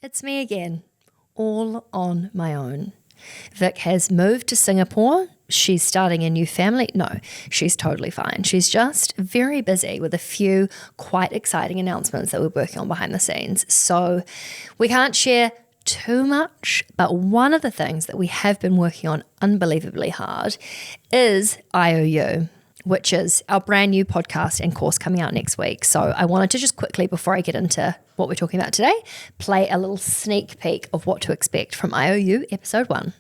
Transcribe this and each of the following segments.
It's me again, all on my own. Vic has moved to Singapore. She's starting a new family. No, she's totally fine. She's just very busy with a few quite exciting announcements that we're working on behind the scenes. So we can't share too much, but one of the things that we have been working on unbelievably hard is IOU, which is our brand new podcast and course coming out next week. So I wanted to just quickly, before I get into what we're talking about today, play a little sneak peek of what to expect from IOU episode 1.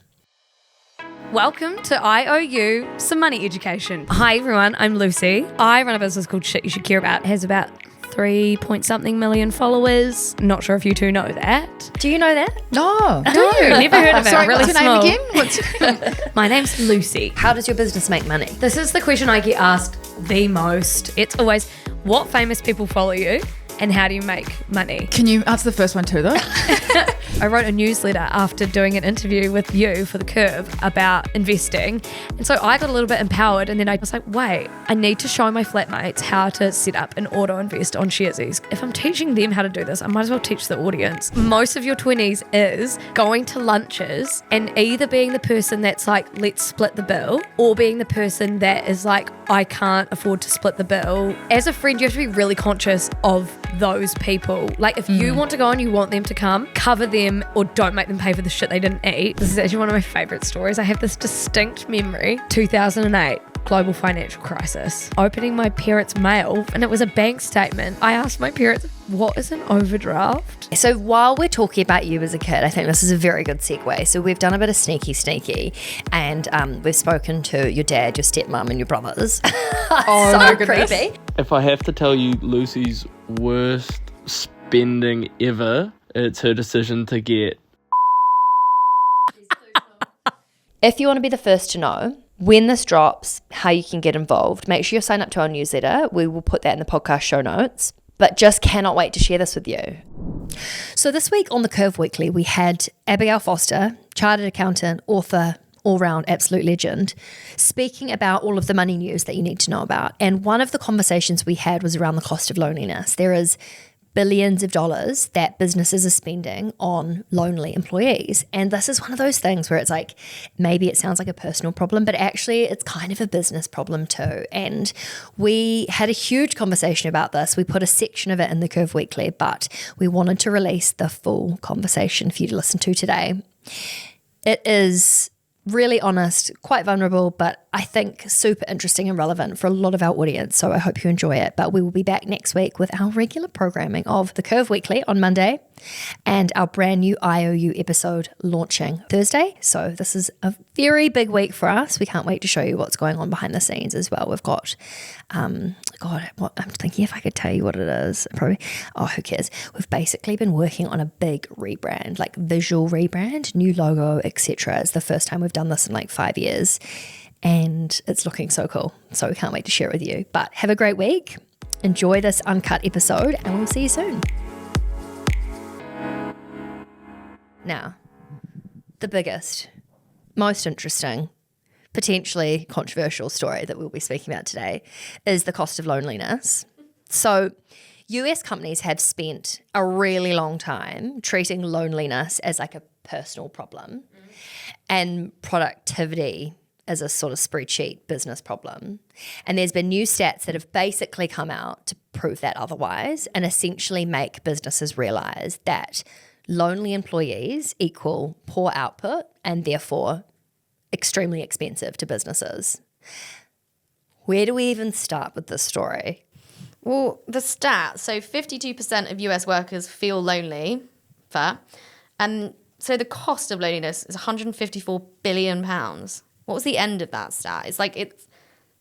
Welcome to IOU, some money education. Hi everyone, I'm Lucy. I run a business called Shit You Should Care About. It has about 3-point-something million followers. Not sure if you two know that. Do you know that? No. No, never heard of it. Sorry, Really what's your small. name again? What's your name? My name's Lucy. How does your business make money? This is the question I get asked the most. It's always, what famous people follow you and how do you make money? Can you answer the first one too, though? I wrote a newsletter after doing an interview with you for The Curve about investing. And so I got a little bit empowered, and then I was like, wait, I need to show my flatmates how to set up an auto invest on Sharesies. If I'm teaching them how to do this, I might as well teach the audience. Most of your 20s is going to lunches and either being the person that's like, let's split the bill, or being the person that is like, I can't afford to split the bill. As a friend, you have to be really conscious of those people. Like if you want to go and you want them to come, cover them or don't make them pay for the shit they didn't eat. This is actually one of my favorite stories. I have this distinct memory. 2008, global financial crisis. Opening my parents' mail and it was a bank statement. I asked my parents, what is an overdraft? So while we're talking about you as a kid, I think this is a very good segue. So we've done a bit of sneaky, and we've spoken to your dad, your stepmom, and your brothers. Oh, so my goodness. creepy. If I have to tell you Lucy's worst spending ever, it's her decision to get... If you want to be the first to know when this drops, how you can get involved, make sure you sign up to our newsletter. We will put that in the podcast show notes, but just cannot wait to share this with you. So this week on The Curve Weekly, we had Abi Foster, chartered accountant, author, all-round absolute legend, speaking about all of the money news that you need to know about. And one of the conversations we had was around the cost of loneliness. There is billions of dollars that businesses are spending on lonely employees. And this is one of those things where it's like, maybe it sounds like a personal problem, but actually it's kind of a business problem too. And we had a huge conversation about this. We put a section of it in The Curve Weekly, but we wanted to release the full conversation for you to listen to today. It is really honest, quite vulnerable, but I think super interesting and relevant for a lot of our audience. So I hope you enjoy it. But we will be back next week with our regular programming of The Curve Weekly on Monday and our brand new IOU episode launching Thursday. So this is a very big week for us. We can't wait to show you what's going on behind the scenes as well. We've got, what I'm thinking if I could tell you what it is, probably, who cares? We've basically been working on a big rebrand, like visual rebrand, new logo, etc. It's the first time we've done this in like 5 years. And it's looking so cool. So we can't wait to share it with you. But have a great week. Enjoy this Uncut episode and we'll see you soon. Now, the biggest, most interesting, potentially controversial story that we'll be speaking about today is the cost of loneliness. So US companies have spent a really long time treating loneliness as like a personal problem and productivity as a sort of spreadsheet business problem. And there's been new stats that have basically come out to prove that otherwise and essentially make businesses realize that lonely employees equal poor output and therefore extremely expensive to businesses. Where do we even start with this story? Well, the stats, so 52% of US workers feel lonely, fair, and so the cost of loneliness is £154 billion. What was the end of that stat?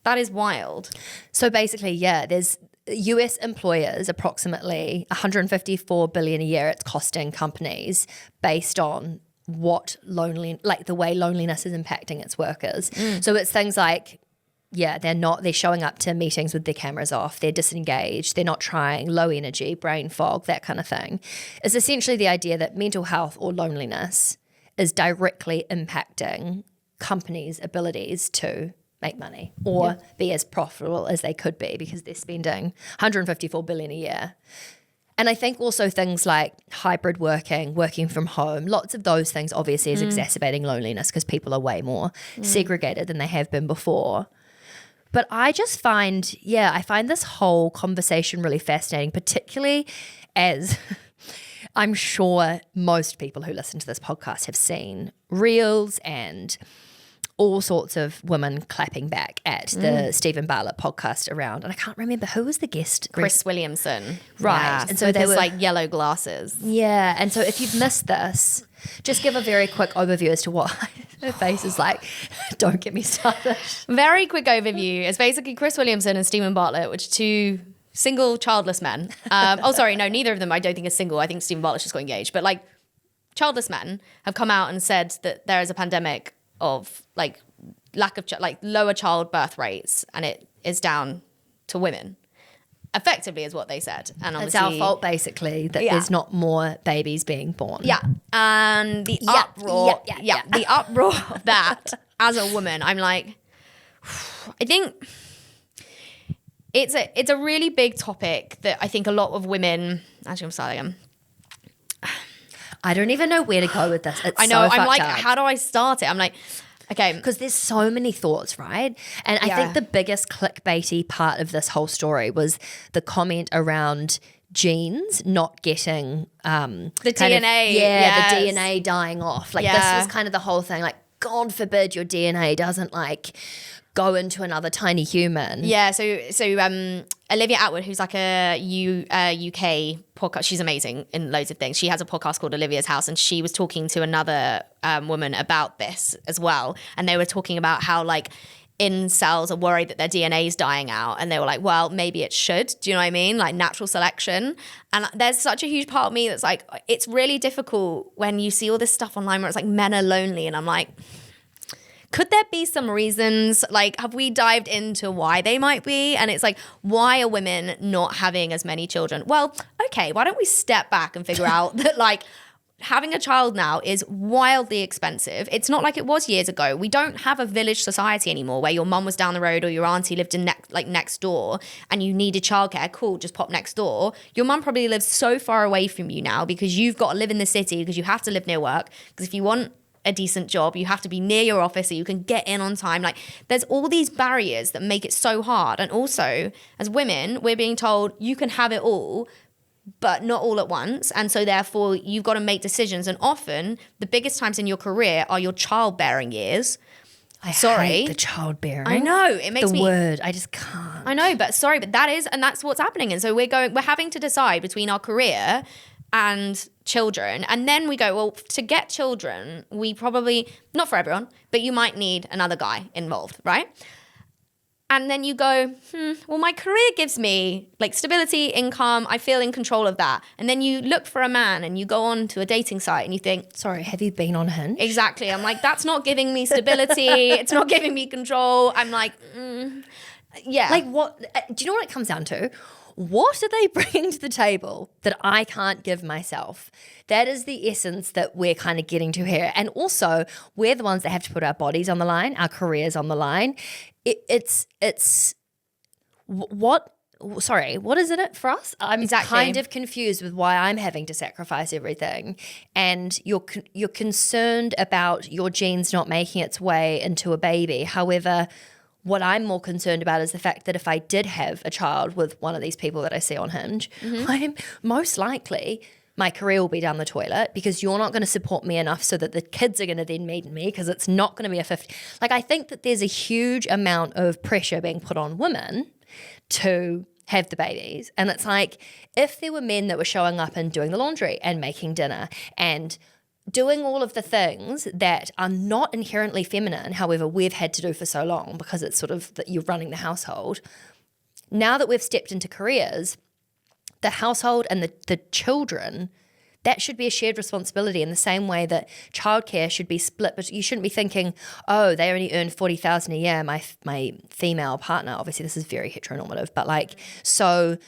That is wild. So basically, yeah, there's US employers, approximately $154 billion a year it's costing companies based on the way loneliness is impacting its workers. So it's things like, they're showing up to meetings with their cameras off, they're disengaged, they're not trying, low energy, brain fog, that kind of thing. It's essentially the idea that mental health or loneliness is directly impacting companies' abilities to make money or be as profitable as they could be because they're spending $154 billion a year. And I think also things like hybrid working from home, lots of those things obviously is exacerbating loneliness because people are way more segregated than they have been before. But I just find, I find this whole conversation really fascinating, particularly as I'm sure most people who listen to this podcast have seen reels and all sorts of women clapping back at the Stephen Bartlett podcast around. And I can't remember who was the guest. Chris Williamson. Right. Yeah, And so with they his were like yellow glasses. Yeah. And so if you've missed this, just give a very quick overview as to what her face is like. Don't get me started. Very quick overview. It's basically Chris Williamson and Stephen Bartlett, which are two single childless men. Neither of them I don't think is single. I think Stephen Bartlett's just got engaged. But like childless men have come out and said that there is a pandemic of like lack of lower childbirth rates, and it is down to women. Effectively, is what they said, and It's obviously our fault basically that there's not more babies being born. Yeah, and the uproar, the uproar of that. As a woman, I'm like, I think it's a really big topic that I think a lot of women. Actually, I'm sorry, I don't even know where to go with this. It's I know. So I'm like, fucked up. how do I start it? I'm like, okay, Because there's so many thoughts, right? And I think the biggest clickbaity part of this whole story was the comment around genes not getting the DNA, the DNA dying off. Like this Yeah. was kind of the whole thing. Like, God forbid your DNA doesn't like go into another tiny human. Yeah, so Olivia Atwood, who's like a UK podcast, she's amazing in loads of things. She has a podcast called Olivia's House, and she was talking to another woman about this as well. And they were talking about how like incels are worried that their DNA is dying out, and they were like, well, maybe it should. Do you know what I mean? Like natural selection. And there's such a huge part of me that's like, it's really difficult when you see all this stuff online where it's like men are lonely, and I'm like, could there be some reasons? Like, have we dived into why they might be? And it's like, why are women not having as many children? Well, okay, why don't we step back and figure out that like having a child now is wildly expensive. It's not like it was years ago. We don't have a village society anymore where your mum was down the road or your auntie lived in next door and you needed childcare. Cool, just pop next door. Your mum probably lives so far away from you now because you've got to live in the city because you have to live near work. Because if you want a decent job, you have to be near your office so you can get in on time. Like there's all these barriers that make it so hard. And also as women, we're being told you can have it all, but not all at once. And so therefore you've got to make decisions. And often the biggest times in your career are your childbearing years. I hate the childbearing. I know, it makes the word. I just can't. I know, but that's what's happening. And so we're having to decide between our career and children. And then we go, well, to get children, we probably, not for everyone, but you might need another guy involved, right? And then you go, well, my career gives me like stability, income, I feel in control of that. And then you look for a man and you go on to a dating site and you think, sorry, have you been on Hinge? Exactly. I'm like, that's not giving me stability. It's not giving me control. I'm like, yeah. Like what, do you know what it comes down to? What are they bringing to the table that I can't give myself? That is the essence that we're kind of getting to here. And also, we're the ones that have to put our bodies on the line, our careers on the line. What is in it for us? I'm kind of confused with why I'm having to sacrifice everything. And you're concerned about your genes not making its way into a baby. However, what I'm more concerned about is the fact that if I did have a child with one of these people that I see on Hinge, I'm most likely my career will be down the toilet because you're not going to support me enough so that the kids are going to then need me because it's not going to be a 50. Like I think that there's a huge amount of pressure being put on women to have the babies. And it's like if there were men that were showing up and doing the laundry and making dinner and doing all of the things that are not inherently feminine, however, we've had to do for so long because it's sort of that you're running the household. Now that we've stepped into careers, the household and the children, that should be a shared responsibility in the same way that childcare should be split. But you shouldn't be thinking, oh, they only earn $40,000 a year, my female partner. Obviously, this is very heteronormative, but like, so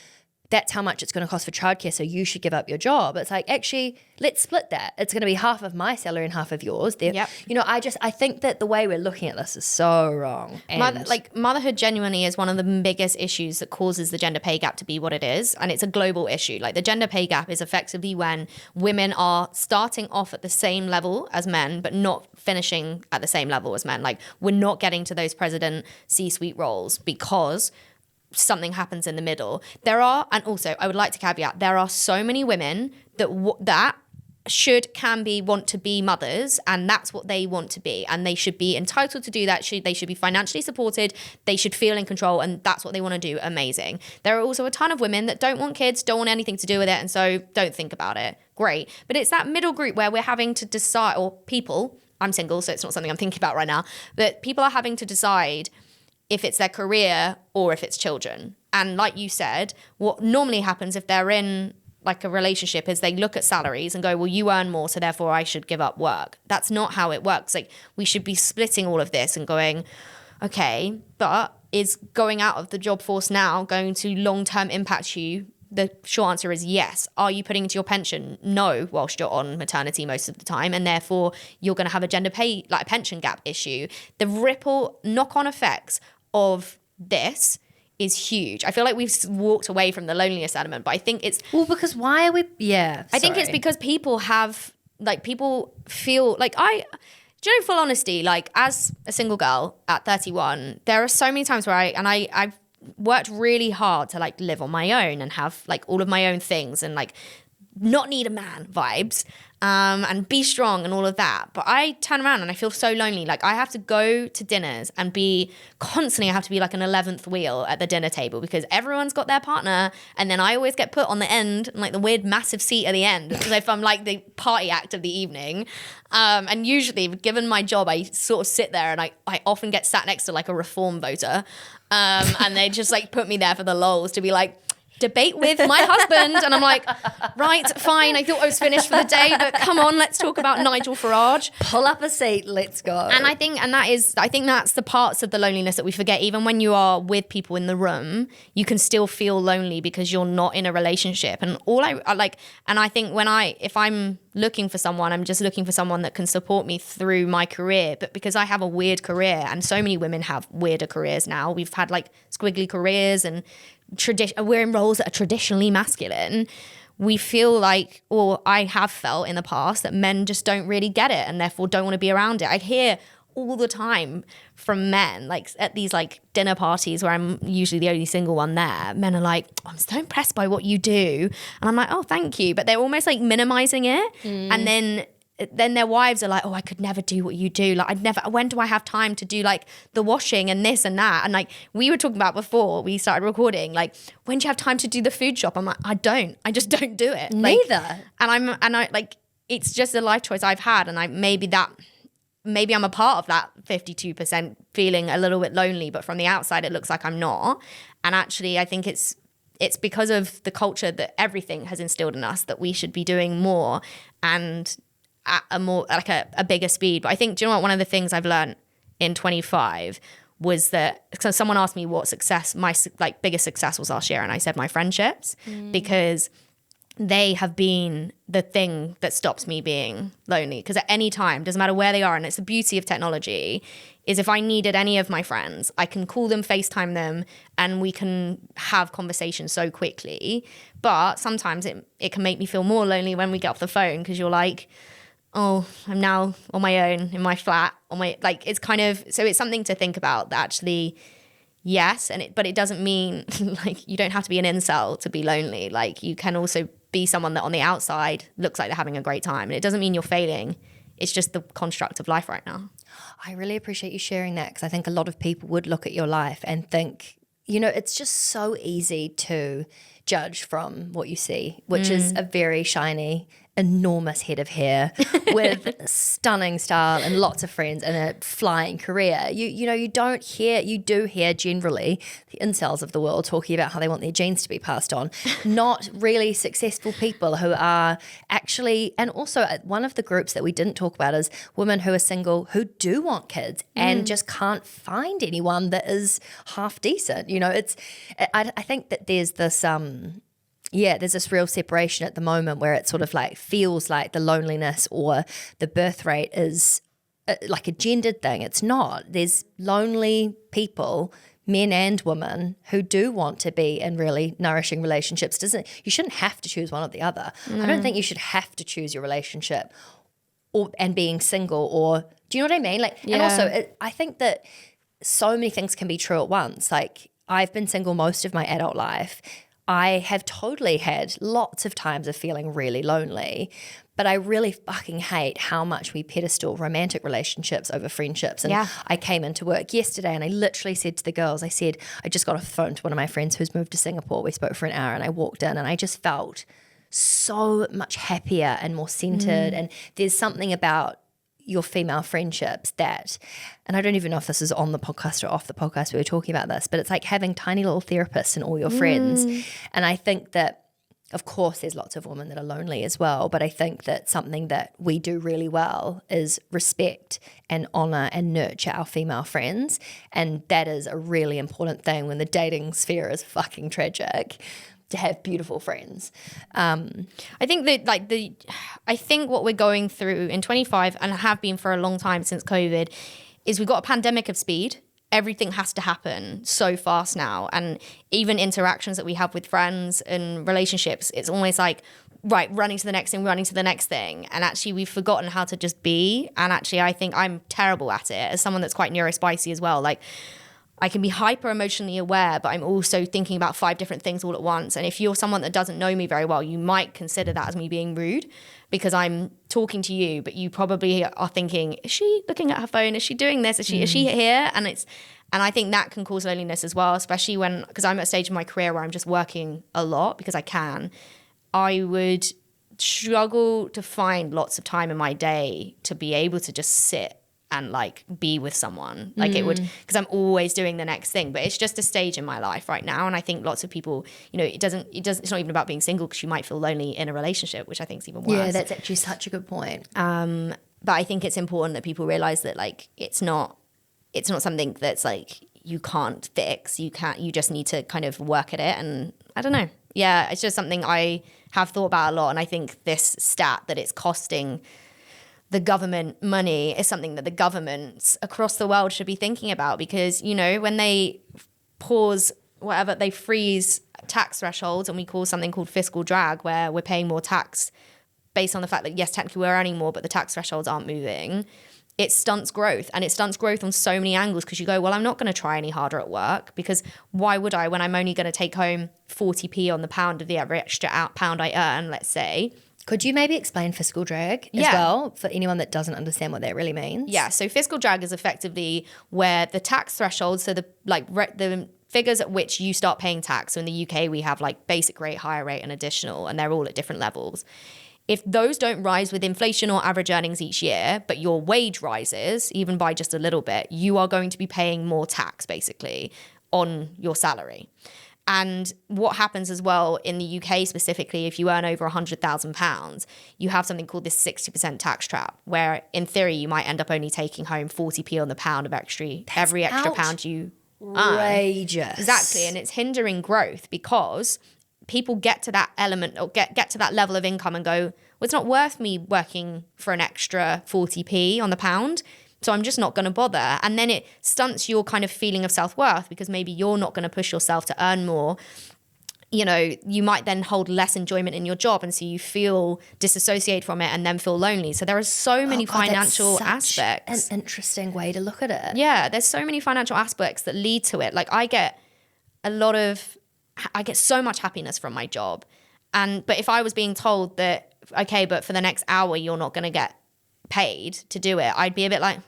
that's how much it's going to cost for childcare, so you should give up your job. It's like, actually, let's split that. It's going to be half of my salary and half of yours. Yep. You know, I think that the way we're looking at this is so wrong. And Motherhood genuinely is one of the biggest issues that causes the gender pay gap to be what it is. And it's a global issue. Like, the gender pay gap is effectively when women are starting off at the same level as men, but not finishing at the same level as men. Like, we're not getting to those president C-suite roles because something happens in the middle. And also I would like to caveat, there are so many women that want to be mothers, and that's what they want to be, and they should be entitled to do that. They should be financially supported, they should feel in control, and that's what they want to do. Amazing. There are also a ton of women that don't want kids, don't want anything to do with it, and so don't think about it. Great. But it's that middle group where we're having to decide, or people, I'm single, so it's not something I'm thinking about right now, but people are having to decide if it's their career or if it's children. And like you said, what normally happens if they're in like a relationship is they look at salaries and go, well, you earn more, so therefore I should give up work. That's not how it works. Like, we should be splitting all of this and going, okay, but is going out of the job force now going to long-term impact you? The short answer is yes. Are you putting into your pension? No, whilst you're on maternity most of the time, and therefore you're going to have a gender pay, like a pension gap issue. The ripple knock-on effects of this is huge. I feel like we've walked away from the loneliness element, but I think it's... Well, because why are we... Yeah, I think it's because people feel like do you know, full honesty, like, as a single girl at 31, there are so many times where I've worked really hard to like live on my own and have like all of my own things and like not need a man vibes, and be strong and all of that. But I turn around and I feel so lonely. Like, I have to go to dinners and I have to be like an 11th wheel at the dinner table because everyone's got their partner, and then I always get put on the end, like the weird massive seat at the end, as if I'm like the party act of the evening. And usually, given my job, I sort of sit there, and I often get sat next to like a reform voter, and they just like put me there for the lols to be like, debate with my husband, and I'm like, right, fine, I thought I was finished for the day, but come on, let's talk about Nigel Farage. Pull up a seat, let's go. And I think that's the parts of the loneliness that we forget. Even when you are with people in the room, you can still feel lonely because you're not in a relationship. And I think if I'm looking for someone, I'm just looking for someone that can support me through my career. But because I have a weird career, and so many women have weirder careers now, we've had like squiggly careers, and we're in roles that are traditionally masculine. We feel like, or I have felt in the past, that men just don't really get it and therefore don't want to be around it. I hear all the time from men, like at these like dinner parties where I'm usually the only single one there, men are like, oh, I'm so impressed by what you do. And I'm like, oh, thank you. But they're almost like minimizing it. And then their wives are like, oh, I could never do what you do. Like, when do I have time to do like the washing and this and that? And like we were talking about before we started recording, like, when do you have time to do the food shop? I'm like, I just don't do it. Neither. Like, and I like, it's just a life choice I've had. And maybe I'm a part of that 52% feeling a little bit lonely, but from the outside, it looks like I'm not. And actually, I think it's because of the culture that everything has instilled in us that we should be doing more and at a bigger speed. But I think, do you know what, one of the things I've learned in 25 was that, so someone asked me what my like biggest success was last year, and I said my friendships, because they have been the thing that stops me being lonely. Because at any time, doesn't matter where they are, and it's the beauty of technology, is if I needed any of my friends, I can call them, FaceTime them, and we can have conversations so quickly. But sometimes it can make me feel more lonely when we get off the phone, because you're like, oh, I'm now on my own in my flat, it's kind of, so it's something to think about that actually, yes, but it doesn't mean like you don't have to be an incel to be lonely. Like, you can also be someone that on the outside looks like they're having a great time, and it doesn't mean you're failing. It's just the construct of life right now. I really appreciate you sharing that, because I think a lot of people would look at your life and think, you know, it's just so easy to judge from what you see, which is a very shiny, enormous head of hair with stunning style and lots of friends and a flying career. You do hear generally the incels of the world talking about how they want their genes to be passed on, not really successful people who are actually, and also one of the groups that we didn't talk about is women who are single who do want kids and just can't find anyone that is half decent. You know, I think that there's this yeah, there's this real separation at the moment where it sort of like feels like the loneliness or the birth rate is like a gendered thing. It's not. There's lonely people, men and women, who do want to be in really nourishing relationships. You shouldn't have to choose one or the other. I don't think you should have to choose your relationship and being single, or do you know what I mean? Like, and also I think that so many things can be true at once. Like, I've been single most of my adult life. I have totally had lots of times of feeling really lonely, but I really fucking hate how much we pedestal romantic relationships over friendships. And I came into work yesterday and I literally said to the girls, I just got off the phone to one of my friends who's moved to Singapore. We spoke for an hour and I walked in and I just felt so much happier and more centered. And there's something about your female friendships that, and I don't even know if this is on the podcast or off the podcast, we were talking about this, but it's like having tiny little therapists and all your friends. And I think that, of course, there's lots of women that are lonely as well, but I think that something that we do really well is respect and honour and nurture our female friends. And that is a really important thing when the dating sphere is fucking tragic, to have beautiful friends. I think that I think what we're going through in 25 and have been for a long time since COVID is we've got a pandemic of speed. Everything has to happen so fast now. And even interactions that we have with friends and relationships, it's almost like, right, running to the next thing. And actually we've forgotten how to just be. And actually I think I'm terrible at it as someone that's quite neurospicy as well. Like, I can be hyper emotionally aware, but I'm also thinking about 5 different things all at once. And if you're someone that doesn't know me very well, you might consider that as me being rude because I'm talking to you, but you probably are thinking, is she looking at her phone? Is she doing this? Is she here? And I think that can cause loneliness as well, especially because I'm at a stage in my career where I'm just working a lot because I can. I would struggle to find lots of time in my day to be able to just sit and like be with someone. Like it would, because I'm always doing the next thing, but it's just a stage in my life right now. And I think lots of people, it's not even about being single because you might feel lonely in a relationship, which I think is even worse. Yeah, that's actually such a good point. But I think it's important that people realize that like, it's not something that's like, you can't fix. You just need to kind of work at it. And I don't know. Yeah. It's just something I have thought about a lot. And I think this stat that it's costing the government money is something that the governments across the world should be thinking about because, when they they freeze tax thresholds and we call something called fiscal drag where we're paying more tax based on the fact that, yes, technically we're earning more, but the tax thresholds aren't moving. It stunts growth and it stunts growth on so many angles because you go, well, I'm not going to try any harder at work because why would I when I'm only going to take home 40p on the pound of the every extra pound I earn, let's say. Could you maybe explain fiscal drag as well for anyone that doesn't understand what that really means? Yeah, so fiscal drag is effectively where the tax threshold, so the figures at which you start paying tax. So in the UK, we have like basic rate, higher rate, and additional, and they're all at different levels. If those don't rise with inflation or average earnings each year, but your wage rises, even by just a little bit, you are going to be paying more tax basically on your salary. And what happens as well in the UK specifically, if you earn over £100,000, you have something called this 60% tax trap, where in theory you might end up only taking home 40p on the pound of every extra pound you earn. Outrageous. Exactly, and it's hindering growth because people get to that element or get to that level of income and go, well, it's not worth me working for an extra 40p on the pound. So I'm just not going to bother. And then it stunts your kind of feeling of self-worth because maybe you're not going to push yourself to earn more. You might then hold less enjoyment in your job. And so you feel disassociated from it and then feel lonely. So there are so many financial aspects. An interesting way to look at it. Yeah, there's so many financial aspects that lead to it. Like I get so much happiness from my job. But if I was being told that, okay, but for the next hour, you're not going to get paid to do it, I'd be a bit like,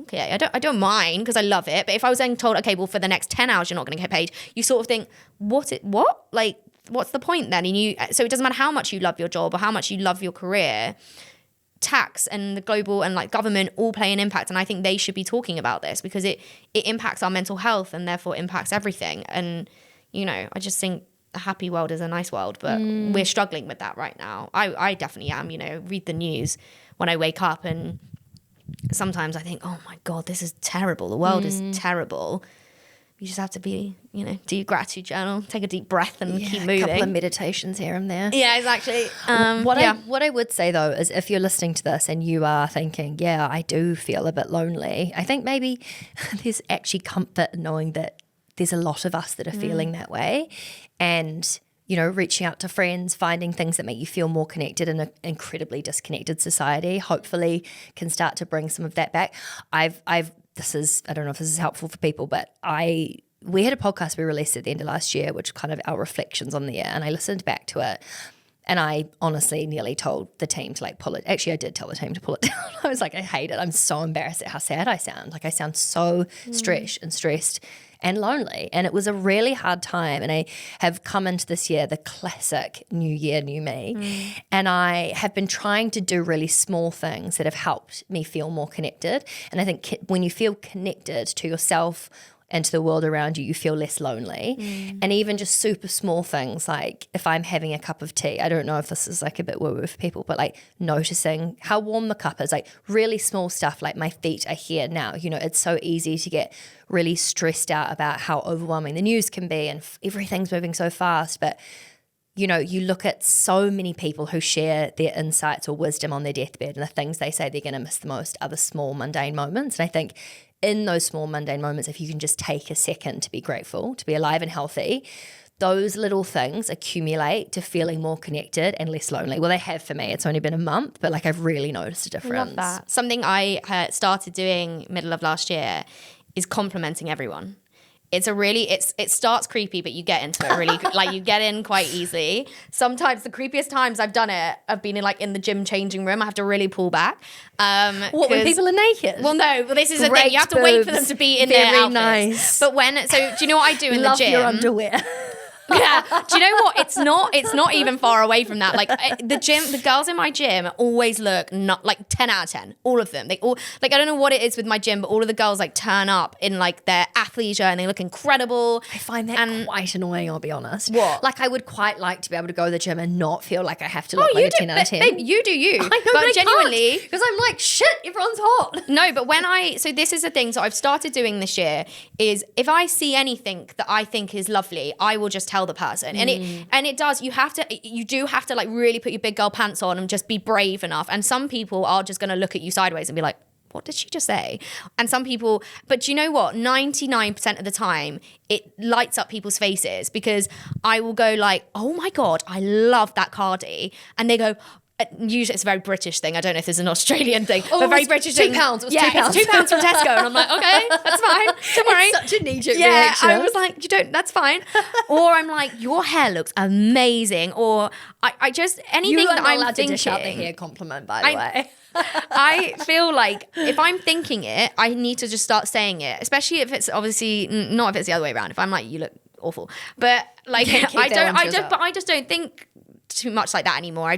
okay, I don't mind because I love it. But if I was then told, okay, well, for the next 10 hours, you're not going to get paid, you sort of think, what? Like, what's the point then? So it doesn't matter how much you love your job or how much you love your career. Tax and the global and like government all play an impact. And I think they should be talking about this because it impacts our mental health and therefore impacts everything. And, I just think a happy world is a nice world, but we're struggling with that right now. I definitely am, read the news when I wake up and sometimes I think, oh my God, this is terrible. The world is terrible. you just have to be, do your gratitude journal, take a deep breath and keep moving. A couple of meditations here and there. Yeah, exactly. What I would say though is if you're listening to this and you are thinking, yeah, I do feel a bit lonely, I think maybe there's actually comfort in knowing that there's a lot of us that are feeling that way, and reaching out to friends, finding things that make you feel more connected in an incredibly disconnected society, hopefully can start to bring some of that back. I don't know if this is helpful for people, but we had a podcast we released at the end of last year, which kind of our reflections on the year, and I listened back to it, and I honestly nearly told the team to pull it. Actually, I did tell the team to pull it down. I was like, I hate it. I'm so embarrassed at how sad I sound. I sound so stressed and lonely. And it was a really hard time. And I have come into this year, the classic new year, new me. And I have been trying to do really small things that have helped me feel more connected. And I think when you feel connected to yourself and to the world around you, you feel less lonely. And even just super small things, like if I'm having a cup of tea, I don't know if this is a bit woo-woo for people, but noticing how warm the cup is, really small stuff, like my feet are here now. It's so easy to get really stressed out about how overwhelming the news can be and everything's moving so fast. But you look at so many people who share their insights or wisdom on their deathbed, and the things they say they're going to miss the most are the small mundane moments. And I think in those small mundane moments, if you can just take a second to be grateful, to be alive and healthy, those little things accumulate to feeling more connected and less lonely. Well, they have for me. It's only been a month, but I've really noticed a difference. I love that. Something I started doing middle of last year is complimenting everyone. It starts creepy, but you get into it really, you get in quite easily. Sometimes the creepiest times I've done it, I've been in the gym changing room. I have to really pull back. When people are naked? Well, no. Well, this is the thing. You have to wait for them to be in their outfits. Nice. But do you know what I do in the gym? Love your underwear. Yeah. Do you know what? It's not even far away from that. The girls in my gym always look 10 out of 10. All of them. They all I don't know what it is with my gym, but all of the girls turn up in their athleisure and they look incredible. I find that quite annoying, I'll be honest. What? I would quite like to be able to go to the gym and not feel like I have to look a 10 out of 10. Babe, you do you. I know, but genuinely, because I'm shit, everyone's hot. No, but so this is the thing. So I've started doing this year is if I see anything that I think is lovely, I will just tell the person. And it does, you do have to really put your big girl pants on and just be brave enough. And some people are just going to look at you sideways and be like, what did she just say? And some people, but you know what? 99% of the time, it lights up people's faces because I will go oh my God, I love that cardi. And they go, usually it's a very British thing. I don't know if there's an Australian thing, but very British thing. £2. It was £2. It's £2 from Tesco. And I'm like, okay, that's fine. Don't worry. It's such a knee-jerk reaction. I was like, that's fine. Or I'm like, your hair looks amazing. Or I just, anything that I'm allowed thinking. To dish out the hair compliment, by the way. I feel if I'm thinking it, I need to just start saying it, especially if it's obviously not if it's the other way around. If I'm like, you look awful, but I just don't think too much like that anymore. I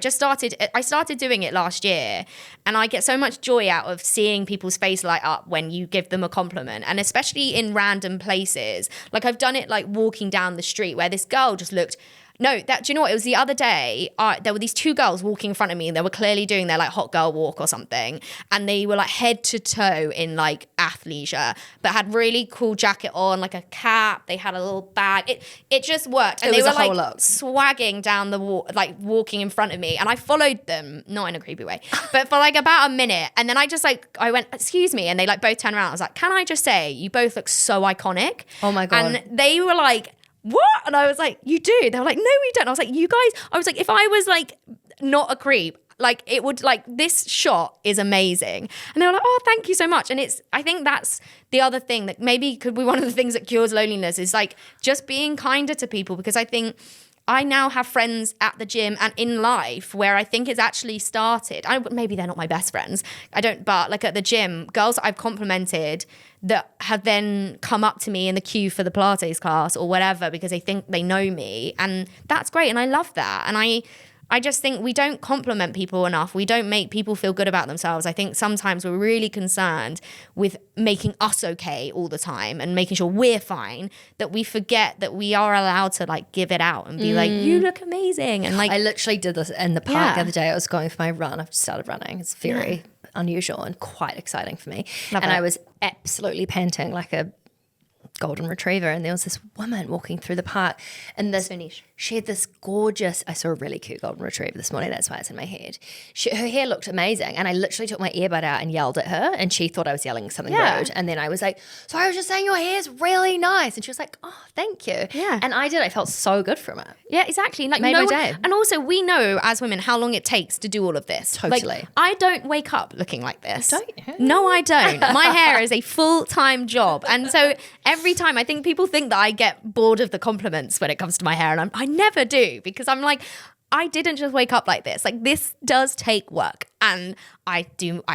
started doing it last year, and I get so much joy out of seeing people's face light up when you give them a compliment, and especially in random places. I've done it walking down the street where this girl just looked. No, do you know what? It was the other day. There were these two girls walking in front of me, and they were clearly doing their hot girl walk or something. And they were head to toe in athleisure, but had really cool jacket on, a cap. They had a little bag. It just worked. And it was they were a whole look. Swagging down the walk, walking in front of me. And I followed them, not in a creepy way, but for about a minute. And then I just I went, excuse me. And they both turned around. I was like, can I just say, you both look so iconic. Oh my God. And they were like, what? And I was like, you do? They were like, no, we don't. I was like, you guys, if I was not a creep, it would this shot is amazing. And they were like, oh, thank you so much. And I think that's the other thing that maybe could be one of the things that cures loneliness is just being kinder to people, because I think I now have friends at the gym and in life where I think it's actually started. Maybe they're not my best friends. But at the gym, girls that I've complimented that have then come up to me in the queue for the Pilates class or whatever because they think they know me. And that's great. And I love that. And I just think we don't compliment people enough. We don't make people feel good about themselves. I think sometimes we're really concerned with making us okay all the time and making sure we're fine, that we forget that we are allowed to give it out and be you look amazing. And I literally did this in the park the other day. I was going for my run. I've started running. It's very unusual and quite exciting for me. Love and it. I was absolutely panting like a golden retriever, and there was this woman walking through the park, and this So niche. she had this gorgeous, I saw a really cute golden retriever this morning, that's why it's in my head. Her hair looked amazing, and I literally took my earbud out and yelled at her, and she thought I was yelling something rude, and then I was like, so I was just saying your hair's really nice, and she was like, oh, thank you. Yeah. And I felt so good from it. Yeah, exactly. Like Made no my one, day. and also we know as women how long it takes to do all of this. Totally. Like, I don't wake up looking like this. Don't you? No, I don't. My hair is a full-time job, and so every time I think people think that I get bored of the compliments when it comes to my hair, and I never do, because I'm like, I didn't just wake up like this. Like, this does take work, and I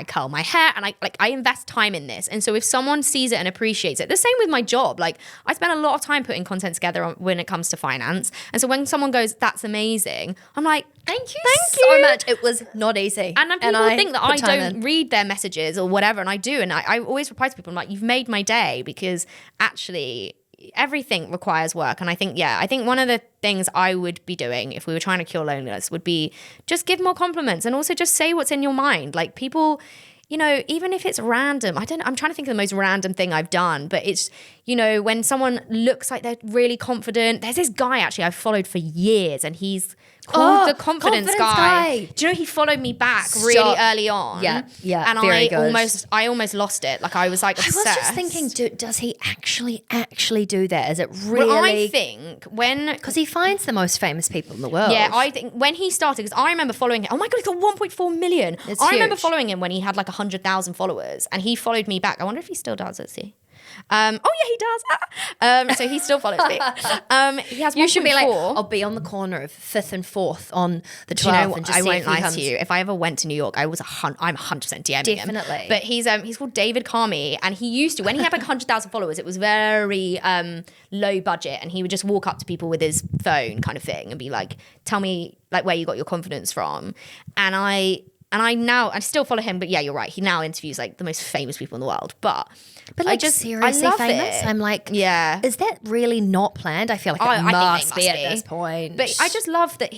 curl my hair, and I invest time in this. And so if someone sees it and appreciates it, the same with my job. Like, I spend a lot of time putting content together when it comes to finance. And so when someone goes, that's amazing, I'm like, thank you So much. It was not easy. And then people think that I put time don't in. read their messages or whatever, and I do. And I always reply to people, I'm like, you've made my day, because actually everything requires work. And I think one of the things I would be doing if we were trying to cure loneliness would be just give more compliments, and also just say what's in your mind. Like, people, you know, even if it's random, I'm trying to think of the most random thing I've done, but it's, you know, when someone looks like they're really confident. There's this guy actually I've followed for years, and he's called the confidence guy. Do you know he followed me back really early on? Yeah, And very good. I almost lost it. Like, I was like obsessed. I was just thinking, does he actually do that? Is it really? Well, I think because he finds the most famous people in the world. Yeah, I think when he started, because I remember following him. Oh my God, he's got 1.4 million. It's I remember huge. following him when he had like 100,000 followers, and he followed me back. I wonder if he still does. Let's see. Oh yeah, he does. So he still follows me. He has. You should be like, 1.4. I'll be on the corner of 5th and 4th on the 12th. Do you know what? And just I see won't if he lie comes. to you. If I ever went to New York, I'm 100% DMing him. Definitely. But he's called David Carmi, and he used to, when he had like 100,000 followers, it was very low budget, and he would just walk up to people with his phone kind of thing and be like, tell me like where you got your confidence from. And I still follow him, but yeah, you're right. He now interviews like the most famous people in the world. But like, seriously I love famous? it. I'm like, yeah. Is that really not planned? I feel like I it think they must must be at be. this point. But I just love that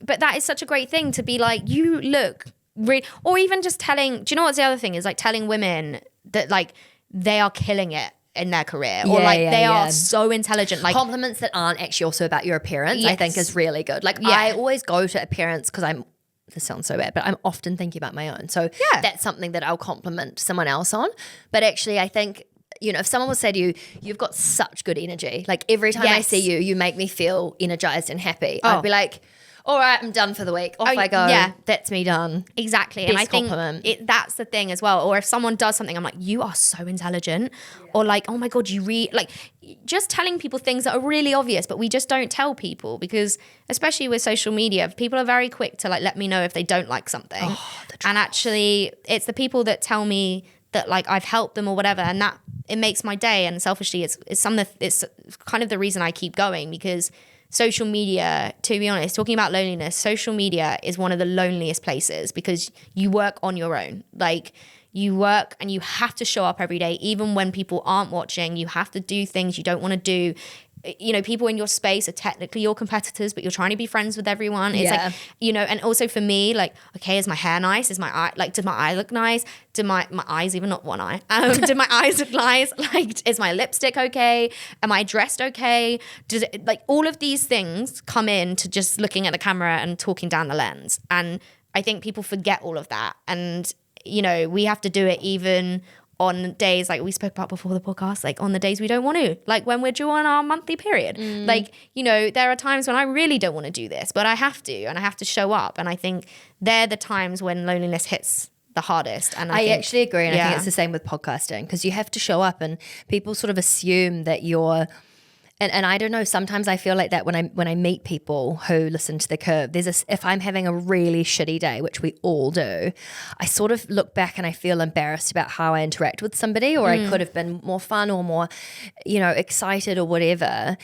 but that is such a great thing to be like, you look really, or even just telling, do you know what's the other thing is like telling women that like they are killing it in their career, or like they are so intelligent. Like, compliments that aren't actually also about your appearance, I think Yes. is really good. Like, Yeah. I always go to appearance because this sounds so bad, but I'm often thinking about my own. So that's something that I'll compliment someone else on. But actually, I think, you know, if someone will say to you, you've got such good energy. Like, every time I Yes. see you, you make me feel energized and happy. I'd be like, all right, I'm done for the week. Off I go. yeah. That's me done. exactly. And I Best think compliment. that's the thing as well. Or if someone does something, I'm like, you are so intelligent. Or like, oh my God, you read, like, just telling people things that are really obvious, but we just don't tell people, because especially with social media, people are very quick to like let me know if they don't like something. And actually, it's the people that tell me that like I've helped them or whatever, and that it makes my day. And selfishly, it's kind of the reason I keep going, because social media, to be honest, talking about loneliness, social media is one of the loneliest places, because you work on your own. Like, you work and you have to show up every day, even when people aren't watching. You have to do things you don't want to do. You know, people in your space are technically your competitors, but you're trying to be friends with everyone. It's like, you know, and also for me, like, okay, is my hair nice? Is my eye, like, does my eye look nice? Do my eyes, even not one eye, do my eyes look nice? Like, is my lipstick okay? Am I dressed okay? Does it, like, all of these things come in to just looking at the camera and talking down the lens. And I think people forget all of that. And, you know, we have to do it even on days like we spoke about before the podcast, like on the days we don't want to, like when we're due on our monthly period. Like, you know, there are times when I really don't want to do this, but I have to, and I have to show up. And I think they're the times when loneliness hits the hardest. And I think, actually agree. And I think it's the same with podcasting, because you have to show up, and people sort of assume that you're, and I don't know, sometimes I feel like that when I meet people who listen to The Curve, if I'm having a really shitty day, which we all do, I sort of look back and I feel embarrassed about how I interact with somebody, or I could have been more fun or more, you know, excited or whatever.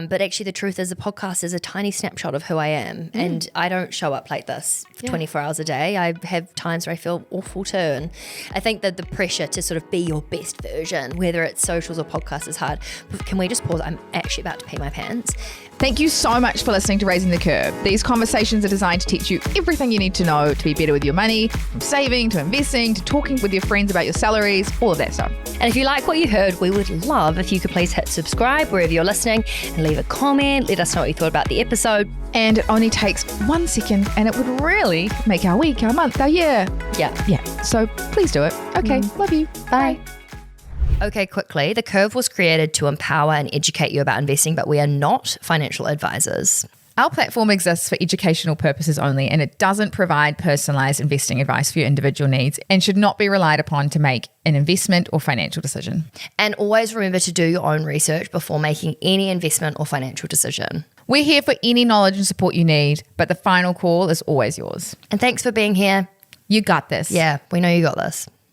But actually, the truth is, the podcast is a tiny snapshot of who I am. And I don't show up like this 24 hours a day. I have times where I feel awful too. And I think that the pressure to sort of be your best version, whether it's socials or podcasts, is hard. Can we just pause? I'm actually about to pee my pants. Thank you so much for listening to Raising the Curve. These conversations are designed to teach you everything you need to know to be better with your money, from saving to investing to talking with your friends about your salaries, all of that stuff. And if you like what you heard, we would love if you could please hit subscribe wherever you're listening and leave a comment. Let us know what you thought about the episode. And it only takes 1 second and it would really make our week, our month, our year. Yeah. So please do it. Okay. Love you. Bye. Okay, quickly. The Curve was created to empower and educate you about investing, but we are not financial advisors. Our platform exists for educational purposes only, and it doesn't provide personalized investing advice for your individual needs and should not be relied upon to make an investment or financial decision. And always remember to do your own research before making any investment or financial decision. We're here for any knowledge and support you need, but the final call is always yours. And thanks for being here. You got this. Yeah, we know you got this.